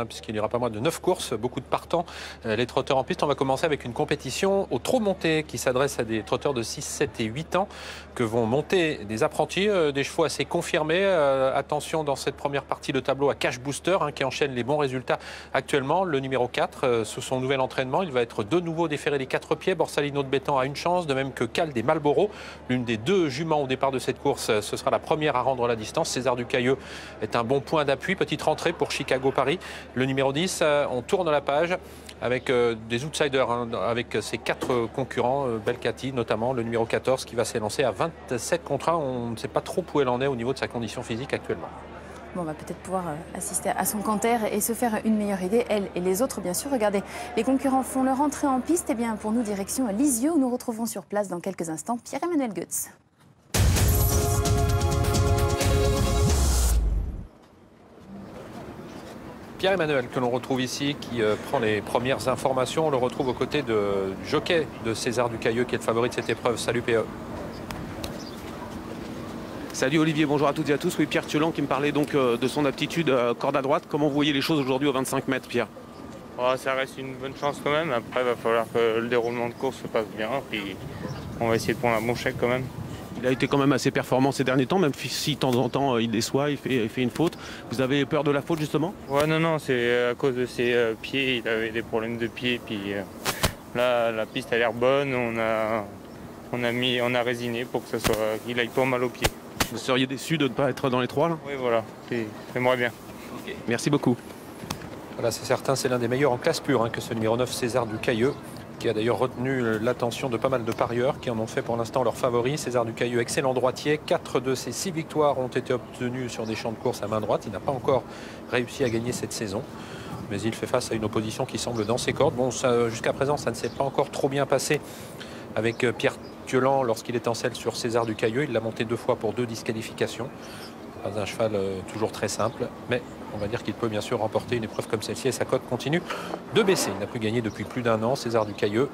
Puisqu'il n'y aura pas moins de 9 courses, beaucoup de partants, les trotteurs en piste. On va commencer avec une compétition au trot monté qui s'adresse à des trotteurs de 6, 7 et 8 ans que vont monter des apprentis, des chevaux assez confirmés. Attention dans cette première partie de tableau à Cash Booster qui enchaîne les bons résultats actuellement. Le numéro 4, sous son nouvel entraînement, il va être de nouveau déféré les 4 pieds. Borsalino de Béton a une chance, de même que Cal des Marlboro. L'une des deux juments au départ de cette course, ce sera la première à rendre la distance. César Ducailleux est un bon point d'appui. Petite rentrée pour Chicago-Paris. Le numéro 10, on tourne la page avec des outsiders, avec ses 4 concurrents, Belcati notamment, le numéro 14 qui va s'élancer à 27 contre 1. On ne sait pas trop où elle en est au niveau de sa condition physique actuellement. Bon, on va peut-être pouvoir assister à son canter et se faire une meilleure idée, elle et les autres bien sûr. Regardez, les concurrents font leur entrée en piste. Et bien pour nous, direction Lisieux, où nous retrouvons sur place dans quelques instants Pierre-Emmanuel Goetz. Pierre-Emmanuel, que l'on retrouve ici, qui prend les premières informations. On le retrouve aux côtés du jockey de César Ducailleux, qui est le favori de cette épreuve. Salut PE. Salut Olivier, bonjour à toutes et à tous. Oui, Pierre Thiolan qui me parlait donc de son aptitude corde à droite. Comment vous voyez les choses aujourd'hui au 25 mètres, Pierre? Ça reste une bonne chance quand même. Après, il va falloir que le déroulement de course se passe bien. Puis on va essayer de prendre un bon chèque quand même. Il a été quand même assez performant ces derniers temps, même si de temps en temps il déçoit, il fait une faute. Vous avez peur de la faute justement? Ouais, non, c'est à cause de ses pieds. Il avait des problèmes de pieds. Puis là, la piste a l'air bonne. On a résigné pour que qu'il aille pas mal aux pieds. Vous seriez déçu de ne pas être dans les 3 là? Oui, voilà. J'aimerais bien. Okay. Merci beaucoup. Voilà, c'est certain, c'est l'un des meilleurs en classe pure que ce numéro 9, César Ducailleux, qui a d'ailleurs retenu l'attention de pas mal de parieurs qui en ont fait pour l'instant leur favori. César Ducailleux, excellent droitier. 4 de ses 6 victoires ont été obtenues sur des champs de course à main droite. Il n'a pas encore réussi à gagner cette saison, mais il fait face à une opposition qui semble dans ses cordes. Bon, jusqu'à présent, ça ne s'est pas encore trop bien passé avec Pierre Thiolan lorsqu'il est en selle sur César Ducailleux. Il l'a monté 2 fois pour 2 disqualifications. Pas un cheval toujours très simple, mais on va dire qu'il peut bien sûr remporter une épreuve comme celle-ci et sa cote continue de baisser. Il n'a plus gagné depuis plus d'1 an, César Ducailleux.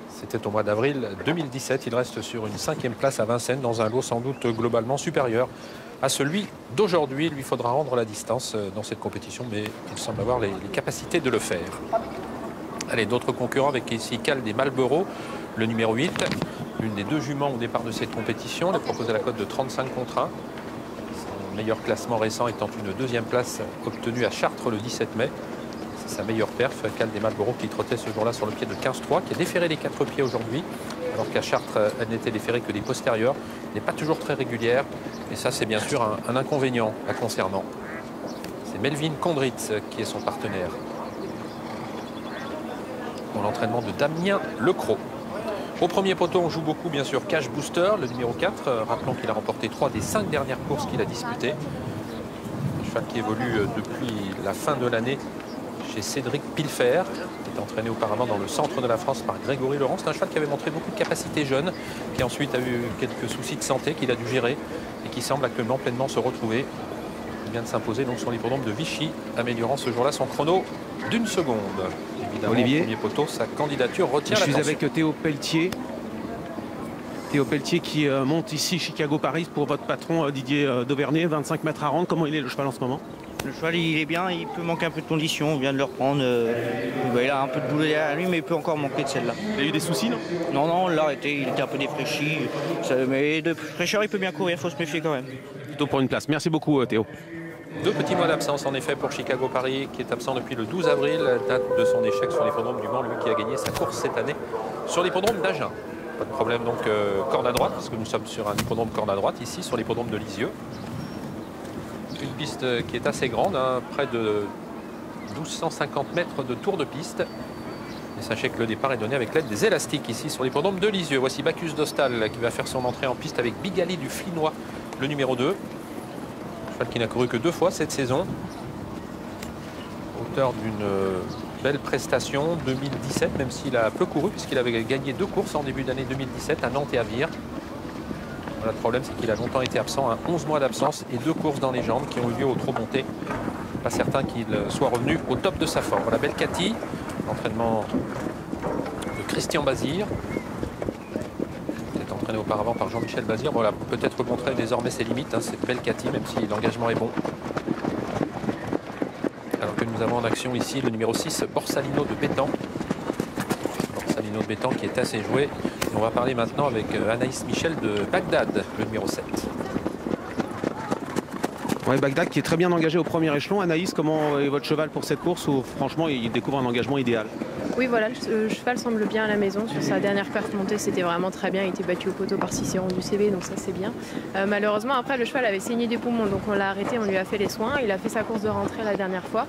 C'était au mois d'avril 2017. Il reste sur une 5e place à Vincennes dans un lot sans doute globalement supérieur à celui d'aujourd'hui. Il lui faudra rendre la distance dans cette compétition, mais il semble avoir les capacités de le faire. Allez, d'autres concurrents avec ici Cal des Marlboro, le numéro 8, l'une des 2 juments au départ de cette compétition. Il a proposé la cote de 35 contre 1. Son meilleur classement récent étant une 2e place obtenue à Chartres le 17 mai. C'est sa meilleure perf, Cal des Marlboro, qui trottait ce jour-là sur le pied de 15-3, qui a déféré les 4 pieds aujourd'hui, alors qu'à Chartres, elle n'était déférée que des postérieurs. Elle n'est pas toujours très régulière, et ça c'est bien sûr un inconvénient à concernant. C'est Melvin Condritz qui est son partenaire pour l'entraînement de Damien Lecros. Au premier poteau, on joue beaucoup, bien sûr, Cash Booster, le numéro 4. Rappelons qu'il a remporté 3 des 5 dernières courses qu'il a disputées. Un cheval qui évolue depuis la fin de l'année chez Cédric Pilfer, qui est entraîné auparavant dans le centre de la France par Grégory Laurent. C'est un cheval qui avait montré beaucoup de capacités jeunes, qui ensuite a eu quelques soucis de santé qu'il a dû gérer et qui semble actuellement pleinement se retrouver. Il vient de s'imposer donc sur l'hippodrome de Vichy, améliorant ce jour-là son chrono d'1 seconde. Évidemment, Olivier, au premier poteau, sa candidature retient l'attention. Je suis avec Théo Pelletier. Théo Pelletier qui monte ici Chicago-Paris pour votre patron Didier Dauvergne, 25 mètres à rendre. Comment il est le cheval en ce moment? Le cheval il est bien, il peut manquer un peu de condition, on vient de le reprendre. Il a un peu de boulot derrière lui, mais il peut encore manquer de celle-là. Il a eu des soucis, non? Non, on l'a arrêté, il était un peu défraîchi. Mais de fraîcheur, il peut bien courir, il faut se méfier quand même. Plutôt pour une place. Merci beaucoup Théo. 2 petits mois d'absence en effet pour Chicago-Paris, qui est absent depuis le 12 avril, date de son échec sur l'hippodrome du Mans, lui qui a gagné sa course cette année sur l'hippodrome d'Agen. Pas de problème donc corde à droite, parce que nous sommes sur un hippodrome corde à droite, ici sur l'hippodrome de Lisieux. Une piste qui est assez grande, près de 1250 mètres de tour de piste. Et sachez que le départ est donné avec l'aide des élastiques ici sur l'hippodrome de Lisieux. Voici Bacchus d'Ostal qui va faire son entrée en piste avec Bigali du Flinois, le numéro 2. Cheval qui n'a couru que 2 fois cette saison. Auteur d'une belle prestation 2017, même s'il a peu couru, puisqu'il avait gagné 2 courses en début d'année 2017 à Nantes et à Vire. Voilà, le problème, c'est qu'il a longtemps été absent, 11 mois d'absence et 2 courses dans les jambes qui ont eu lieu au trot monté. Pas certain qu'il soit revenu au top de sa forme. Voilà Belcati, l'entraînement de Christian Bazir. Entraîné auparavant par Jean-Michel Bazir. Voilà, peut-être montrer désormais ses limites, cette Belcati, même si l'engagement est bon. Alors que nous avons en action ici le numéro 6, Borsalino de Bétan. Borsalino de Bétan qui est assez joué. Et on va parler maintenant avec Anaïs Michel de Bagdad, le numéro 7. Ouais, Bagdad qui est très bien engagé au premier échelon. Anaïs, comment est votre cheval pour cette course où franchement il découvre un engagement idéal? Oui, voilà, le cheval semble bien à la maison. Sur sa dernière perf montée, c'était vraiment très bien. Il était battu au poteau par Cicéron du CB, donc ça c'est bien. Malheureusement, après, le cheval avait saigné des poumons, donc on l'a arrêté, on lui a fait les soins. Il a fait sa course de rentrée la dernière fois.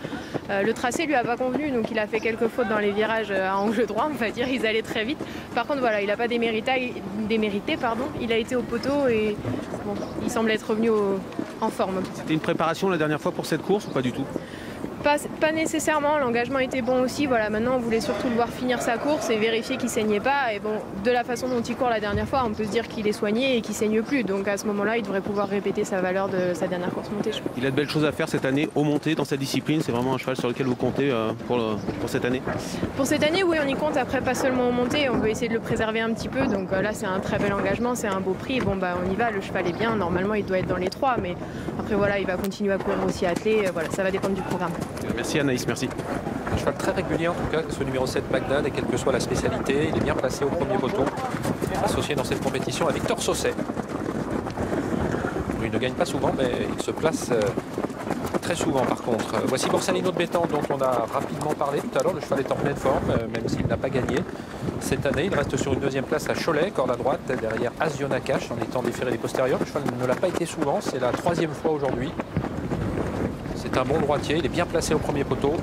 Le tracé lui a pas convenu, donc il a fait quelques fautes dans les virages à angle droit, on va dire. Ils allaient très vite. Par contre, voilà, il n'a pas démérité, pardon. Il a été au poteau et bon, il semble être revenu en forme. C'était une préparation la dernière fois pour cette course ou pas du tout? Pas nécessairement, l'engagement était bon aussi. Voilà, maintenant on voulait surtout le voir finir sa course et vérifier qu'il saignait pas. Et bon, de la façon dont il court la dernière fois, on peut se dire qu'il est soigné et qu'il saigne plus. Donc à ce moment-là, il devrait pouvoir répéter sa valeur de sa dernière course montée. Il a de belles choses à faire cette année au monté dans sa discipline. C'est vraiment un cheval sur lequel vous comptez pour cette année? Pour cette année, oui, on y compte. Après, pas seulement au monté, on veut essayer de le préserver un petit peu. Donc là, c'est un très bel engagement, c'est un beau prix. Bon, bah, on y va, le cheval est bien. Normalement, il doit être dans les 3. Mais après, voilà, il va continuer à courir aussi attelé. Voilà, ça va dépendre du programme. Merci Anaïs, merci. Un cheval très régulier en tout cas, ce numéro 7 Bagdad, et quelle que soit la spécialité, il est bien placé au premier poteau, associé dans cette compétition à Victor Sausset. Il ne gagne pas souvent, mais il se place très souvent par contre. Voici Borsalino de Bétan, dont on a rapidement parlé tout à l'heure. Le cheval est en pleine forme, même s'il n'a pas gagné cette année. Il reste sur une deuxième place à Cholet, corde à droite, derrière Azio Nakash, en étant déféré des postérieurs. Le cheval ne l'a pas été souvent, c'est la 3e fois aujourd'hui. C'est un bon droitier, il est bien placé au premier poteau.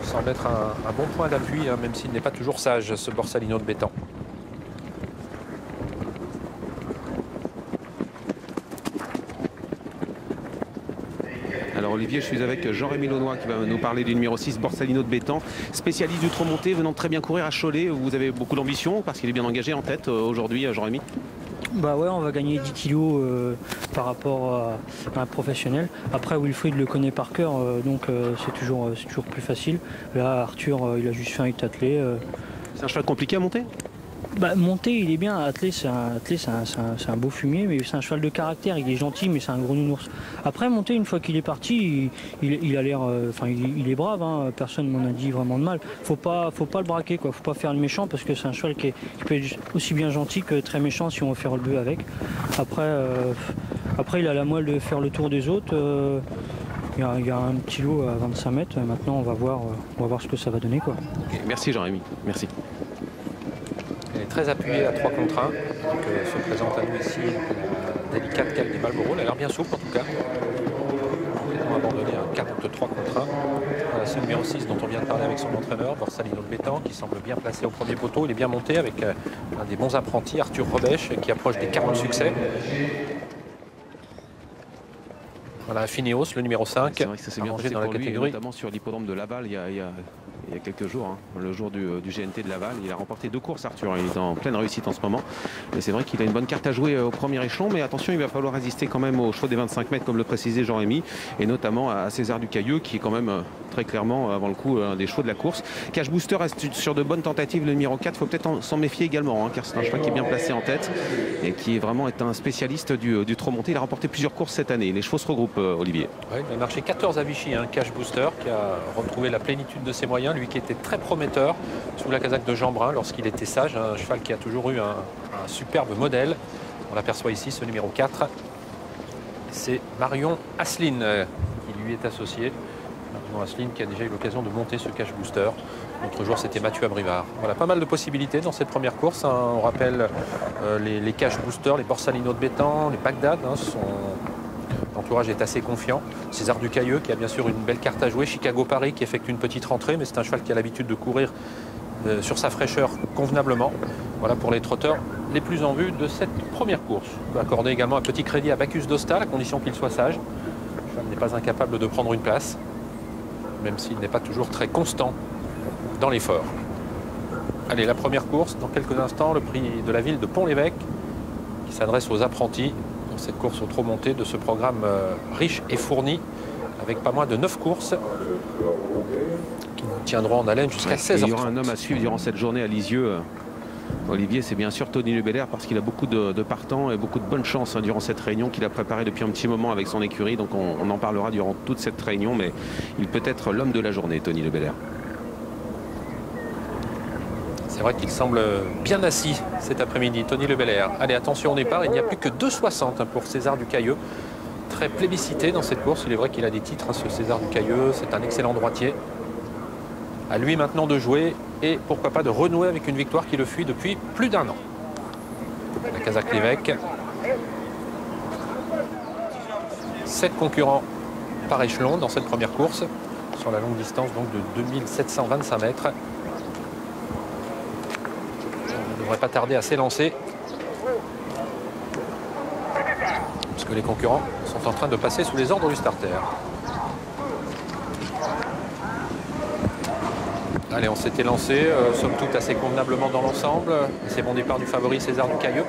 Il semble être un bon point d'appui, hein, même s'il n'est pas toujours sage, ce Borsalino de Bétan. Alors Olivier, je suis avec Jean-Rémy Launois qui va nous parler du numéro 6, Borsalino de Bétan, spécialiste du trop monté, venant de très bien courir à Cholet. Vous avez beaucoup d'ambition parce qu'il est bien engagé en tête aujourd'hui, Jean-Rémy. Bah ouais, on va gagner 10 kilos par rapport à un professionnel. Après, Wilfried le connaît par cœur, donc c'est toujours plus facile. Là, Arthur, il a juste fait un hit attelé. C'est un cheval compliqué à monter? Bah, monter, il est bien. Attelé, c'est un beau fumier, mais c'est un cheval de caractère. Il est gentil, mais c'est un gros nounours. Après, monter, une fois qu'il est parti, il a l'air, il est brave. Hein, personne m'en a dit vraiment de mal. Faut pas le braquer, quoi. Faut pas faire le méchant parce que c'est un cheval qui peut être aussi bien gentil que très méchant si on veut faire le bœuf avec. Après, il a la moelle de faire le tour des autres. Il y a un petit lot à 25 mètres. Maintenant, on va voir ce que ça va donner, quoi. Okay, merci Jean-Rémy. Merci. Elle est très appuyée à 3 contre 1. Donc, se présente à nous ici la délicate Cal des Malboro. Elle a l'air bien souple en tout cas. On va abandonner un 4-3 contre 1. Voilà, c'est le numéro 6 dont on vient de parler avec son entraîneur, Borsalino de Bétan, qui semble bien placé au premier poteau. Il est bien monté avec un des bons apprentis, Arthur Robèche, qui approche des 40 succès. Voilà, Phineos, le numéro 5. C'est vrai que ça s'est bien passé dans la pour lui, catégorie. notamment sur l'hippodrome de Laval il y a quelques jours, hein, le jour du GNT de Laval. Il a remporté 2 courses, Arthur. Il est en pleine réussite en ce moment. Et c'est vrai qu'il a une bonne carte à jouer au premier échelon. Mais attention, il va falloir résister quand même au chevaux des 25 mètres, comme le précisait Jean-Rémy. Et notamment à César du Cailleux, qui est quand même très clairement, avant le coup, un des chevaux de la course. Cash Booster reste sur de bonnes tentatives, le numéro 4. Il faut peut-être s'en méfier également, hein, car c'est un cheval qui est bien placé en tête et qui est vraiment un spécialiste du trot monté. Il a remporté plusieurs courses cette année. Les chevaux se regroupent, Olivier. Ouais, il a marché 14 à Vichy, hein, Cash Booster, qui a retrouvé la plénitude de ses moyens. Lui qui était très prometteur sous la casaque de Jean Brun lorsqu'il était sage. Un cheval qui a toujours eu un superbe modèle. On l'aperçoit ici, ce numéro 4. C'est Marion Asseline qui lui est associé. Marion Asseline qui a déjà eu l'occasion de monter ce Cash Booster. L'autre jour, c'était Mathieu Abrivard. Voilà, pas mal de possibilités dans cette première course. Hein. On rappelle les Cash Booster, les Borsalino de Bétan, les Bagdad. Hein, l'entourage est assez confiant. César du Cailleux qui a bien sûr une belle carte à jouer. Chicago Paris qui effectue une petite rentrée, mais c'est un cheval qui a l'habitude de courir sur sa fraîcheur convenablement. Voilà pour les trotteurs les plus en vue de cette première course. On peut accorder également un petit crédit à Bacchus d'Osta, à condition qu'il soit sage. Le cheval n'est pas incapable de prendre une place, même s'il n'est pas toujours très constant dans l'effort. Allez, la première course, dans quelques instants, le prix de la ville de Pont-l'Évêque qui s'adresse aux apprentis dans cette course au trot monté de ce programme riche et fourni avec pas moins de 9 courses qui nous tiendront en haleine jusqu'à 16h30. Il y aura un homme à suivre durant cette journée à Lisieux Olivier, c'est bien sûr Tony Le Belair parce qu'il a beaucoup de partants et beaucoup de bonnes chances durant cette réunion qu'il a préparée depuis un petit moment avec son écurie. Donc on en parlera durant toute cette réunion, mais il peut être l'homme de la journée, Tony Le Belair. C'est vrai qu'il semble bien assis cet après-midi, Tony Le Belair. Allez, attention au départ, il n'y a plus que 2,60 pour César Ducailleux. Très plébiscité dans cette course. Il est vrai qu'il a des titres, ce César Ducailleux. C'est un excellent droitier. À lui maintenant de jouer et pourquoi pas de renouer avec une victoire qui le fuit depuis plus d'1 an. La Kazakh-Lévesque. 7 concurrents par échelon dans cette première course sur la longue distance donc de 2725 mètres. On ne devrait pas tarder à s'élancer puisque les concurrents sont en train de passer sous les ordres du starter. Allez, on s'était lancé, somme toute assez convenablement dans l'ensemble. C'est bon départ du favori César Ducailleux.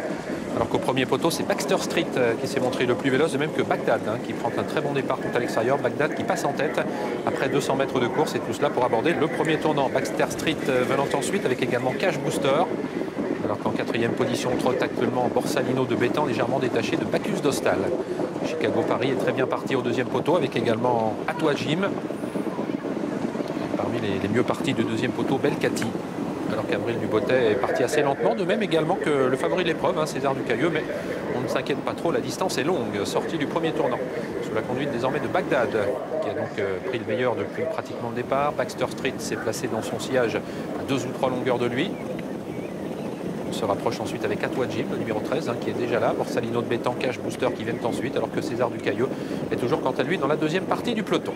Alors qu'au premier poteau, c'est Baxter Street qui s'est montré le plus véloce, de même que Bagdad, qui prend un très bon départ tout à l'extérieur. Bagdad qui passe en tête après 200 mètres de course et tout cela pour aborder le premier tournant. Baxter Street venant ensuite avec également Cash Booster. Alors qu'en 4e position, trotte actuellement Borsalino de Bétan, légèrement détaché de Bacchus d'Hostal. Chicago-Paris est très bien parti au deuxième poteau avec également Atwa Jim. Parmi les mieux partis du deuxième poteau, Belcati. Alors qu'Avril Dubottet est parti assez lentement, de même également que le favori de l'épreuve, César Ducailleux, mais on ne s'inquiète pas trop, la distance est longue, sortie du premier tournant, sous la conduite désormais de Bagdad, qui a donc pris le meilleur depuis pratiquement le départ. Baxter Street s'est placé dans son sillage à 2 ou 3 longueurs de lui. On se rapproche ensuite avec Atwa Jim, le numéro 13, qui est déjà là. Borsalino de Bétan, Cash Booster qui viennent ensuite, alors que César Ducailleux est toujours quant à lui dans la deuxième partie du peloton.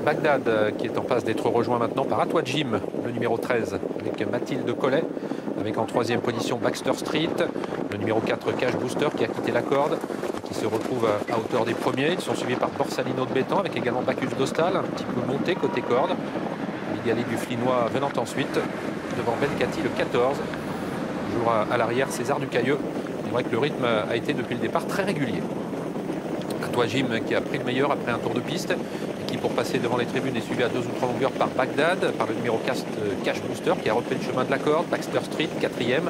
Bagdad qui est en passe d'être rejoint maintenant par Atwa Jim, le numéro 13, avec Mathilde Collet, avec en 3e position Baxter Street, le numéro 4 Cash Booster qui a quitté la corde, qui se retrouve à hauteur des premiers. Ils sont suivis par Borsalino de Bétan, avec également Bacchus d'Hostal, un petit peu monté côté corde. Bigali du Flinois venant ensuite, devant Belcati le 14. Toujours à l'arrière César Ducailleux. C'est vrai que le rythme a été depuis le départ très régulier. Atwa Jim qui a pris le meilleur après un tour de piste. Qui pour passer devant les tribunes est suivi à 2 ou 3 longueurs par Bagdad, par le numéro 4 Cash Booster qui a repris le chemin de la corde. Baxter Street 4e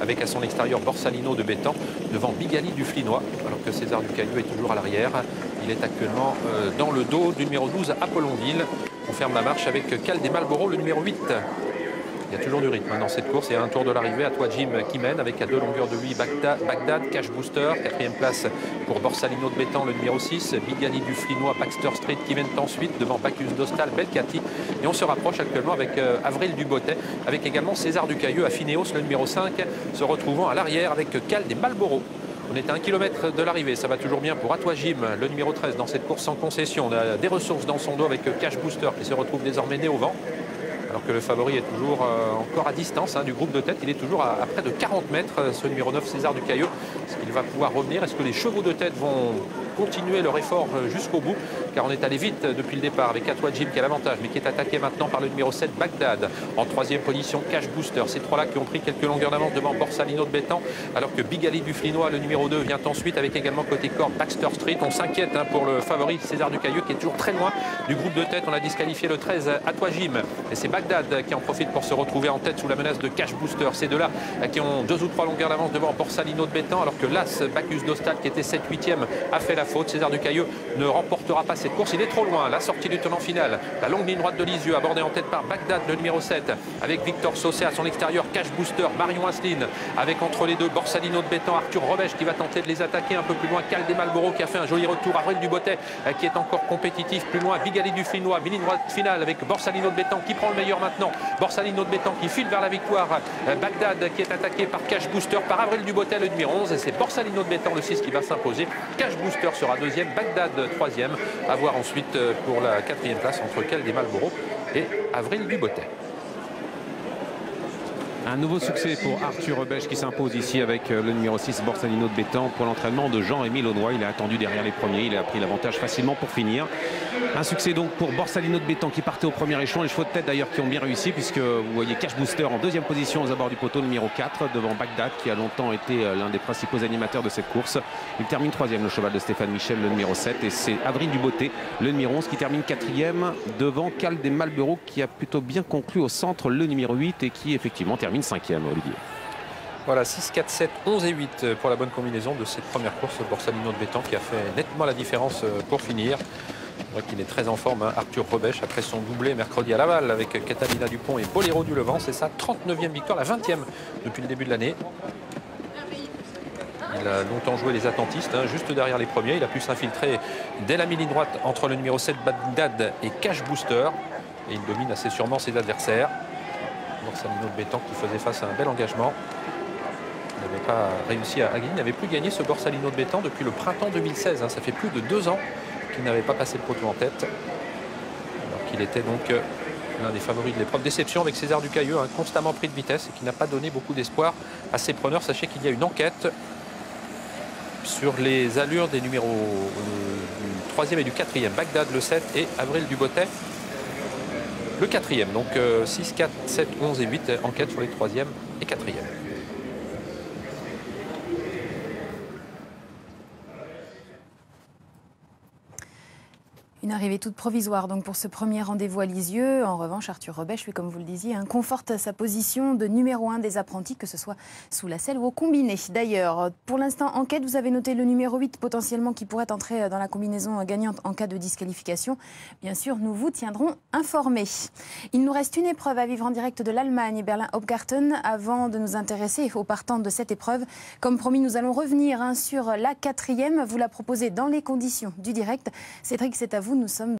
avec à son extérieur Borsalino de Bétan devant Bigali du Flinois, alors que César Ducailleux est toujours à l'arrière. Il est actuellement dans le dos du numéro 12 Apollonville. On ferme la marche avec Cal des Malboro, le numéro 8. Il y a toujours du rythme dans cette course et à un tour de l'arrivée, Atwa Jim qui mène avec à 2 longueurs de lui Bagdad, Cash Booster, 4e place pour Borsalino de Bétan, le numéro 6, Bigali du Flinois, Baxter Street qui viennent ensuite devant Bacchus d'Hostal, Belcati. Et on se rapproche actuellement avec Avril Dubottet, avec également César Ducailleux à Finéos, le numéro 5, se retrouvant à l'arrière avec Cal des Malboro. On est à 1 km de l'arrivée, ça va toujours bien pour Atwa Jim, le numéro 13 dans cette course sans concession. On a des ressources dans son dos avec Cash Booster qui se retrouve désormais né au vent. Alors que le favori est toujours encore à distance du groupe de tête. Il est toujours à près de 40 mètres, ce numéro 9, César Ducailleux. Est-ce qu'il va pouvoir revenir? Est-ce que les chevaux de tête vont continuer leur effort jusqu'au bout? Car on est allé vite depuis le départ avec Atwa Jim qui a l'avantage, mais qui est attaqué maintenant par le numéro 7, Bagdad. En 3e position, Cash Booster. Ces trois-là qui ont pris quelques longueurs d'avance devant Borsalino de Bétan. Alors que Bigali du Flinois, le numéro 2, vient ensuite avec également côté corde Baxter Street. On s'inquiète pour le favori César Ducailleux qui est toujours très loin du groupe de tête. On a disqualifié le 13, Atwa Jim. Et c'est Bagdad qui en profite pour se retrouver en tête sous la menace de Cash Booster. Ces deux-là qui ont 2 ou 3 longueurs d'avance devant Borsalino de Bétan, alors que l'As Bacchus d'Hostal qui était 7-8e a fait la faute. César Ducailleux ne remportera pas cette course, il est trop loin. La sortie du tournant final, la longue ligne droite de Lisieux abordée en tête par Bagdad, le numéro 7, avec Victor Saucé à son extérieur, Cash Booster, Marion Asseline, avec entre les deux Borsalino de Bétan, Arthur Robèche qui va tenter de les attaquer un peu plus loin, Cal des Malboro qui a fait un joli retour, Avril Dubottet qui est encore compétitif plus loin, Bigali du Flinois, ligne droite finale avec Borsalino de Bétan qui prend le meilleur maintenant, Borsalino de Bétan qui file vers la victoire, Bagdad qui est attaqué par Cash Booster, par Avril Dubottet le numéro 11, et c'est Borsalino de Bétan le 6 qui va s'imposer. Cash Booster sera 2e, Bagdad 3e, à voir ensuite pour la 4e place entre Cal des Malboro et Avril Dubottet. Un nouveau succès pour Arthur Robèche qui s'impose ici avec le numéro 6 Borsalino de Bétan pour l'entraînement de Jean-Émile Aunois. Il est attendu derrière les premiers, il a pris l'avantage facilement pour finir. Un succès donc pour Borsalino de Bétan qui partait au premier échelon. Les chevaux de tête d'ailleurs qui ont bien réussi puisque vous voyez Cash Booster en 2e position aux abords du poteau numéro 4 devant Bagdad qui a longtemps été l'un des principaux animateurs de cette course. Il termine 3e le cheval de Stéphane Michel, le numéro 7, et c'est Avril Dubottet, le numéro 11 qui termine 4e devant Cal des Malboro qui a plutôt bien conclu au centre, le numéro 8, et qui effectivement termine termine 5e, Olivier. Voilà, 6, 4, 7, 11 et 8 pour la bonne combinaison de cette première course. Borsalino de Bétan qui a fait nettement la différence pour finir. On voit qu'il est très en forme, hein. Arthur Rebèche, après son doublé mercredi à Laval avec Catalina Dupont et Boléro du Levant. C'est sa 39e victoire, la 20e depuis le début de l'année. Il a longtemps joué les attentistes, hein, juste derrière les premiers. Il a pu s'infiltrer dès la ligne droite entre le numéro 7 Bagdad et Cash Booster. Et il domine assez sûrement ses adversaires. Borsalino de Bétan qui faisait face à un bel engagement. Il n'avait pas réussi à gagner. Il n'avait plus gagné ce Borsalino de Bétan depuis le printemps 2016. Hein. Ça fait plus de 2 ans qu'il n'avait pas passé le poteau en tête. Alors qu'il était donc l'un des favoris de l'épreuve. Déception avec César Ducailleux, hein, constamment pris de vitesse et qui n'a pas donné beaucoup d'espoir à ses preneurs. Sachez qu'il y a une enquête sur les allures des numéros du 3e et du 4e. Bagdad le 7 et Avril Dubotet le 4e. Donc 6, 4, 7, 11 et 8. Enquête sur les 3e et 4e. Une arrivée toute provisoire donc pour ce premier rendez-vous à Lisieux. En revanche, Arthur Rebèche, lui, comme vous le disiez, conforte sa position de numéro 1 des apprentis, que ce soit sous la selle ou au combiné. D'ailleurs, pour l'instant, enquête, vous avez noté le numéro 8 potentiellement qui pourrait entrer dans la combinaison gagnante en cas de disqualification. Bien sûr, nous vous tiendrons informés. Il nous reste une épreuve à vivre en direct de l'Allemagne, Berlin-Hopgarten, avant de nous intéresser aux partants de cette épreuve. Comme promis, nous allons revenir sur la 4e. Vous la proposez dans les conditions du direct. Cédric, c'est à vous. Nous sommes